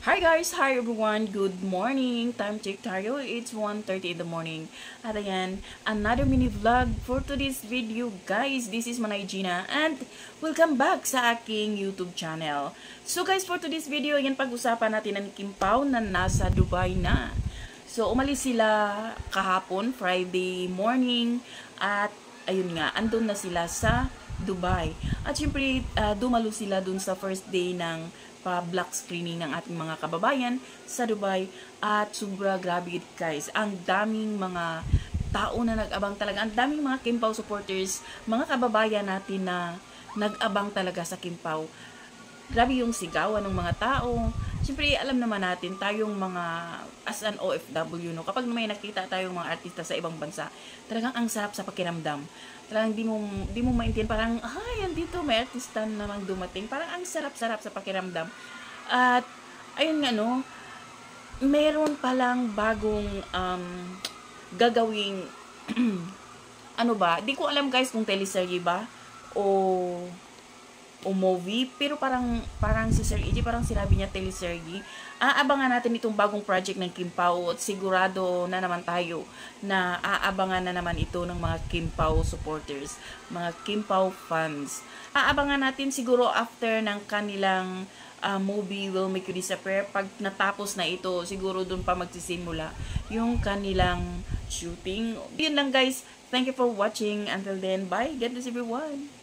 Hi guys! Hi everyone! Good morning! Time check tayo. It's 1:30 in the morning. At ayan, another mini vlog for today's video guys. This is Manay Gina and welcome back sa aking YouTube channel. So guys, for today's video, ayan pag-usapan natin ang Kim Pao na nasa Dubai na. So umalis sila kahapon, Friday morning, at ayun nga, andun na sila sa Dubai. At syempre, dumalo sila dun sa first day ng pa-black screening ng ating mga kababayan sa Dubai. At sobra grabe guys, ang daming mga tao na nag-abang talaga, ang daming mga Kim Pao supporters, mga kababayan natin na nag-abang talaga sa Kim Pao. Grabe yung sigawan ng mga tao. Siyempre, alam naman natin, tayong mga, as an OFW, no, kapag may nakita tayong mga artista sa ibang bansa, talagang ang sarap sa pakiramdam. Talagang di mo maintindihan, parang, ay, andito, may artista namang dumating. Parang ang sarap-sarap sa pakiramdam. At, ayun nga, no, meron palang bagong gagawing, ano ba, di ko alam guys kung teleserye ba, o movie, pero parang si Sir EJ, parang sinabi niya teleserye. Aabangan natin itong bagong project ng Kim Pao at sigurado na naman tayo na aabangan na naman ito ng mga Kim Pao supporters, mga Kim Pao fans. Aabangan natin siguro after ng kanilang movie Will Make You Disappear. Pag natapos na ito, siguro dun pa magsisimula yung kanilang shooting. Yun lang guys. Thank you for watching. Until then, bye. God bless everyone.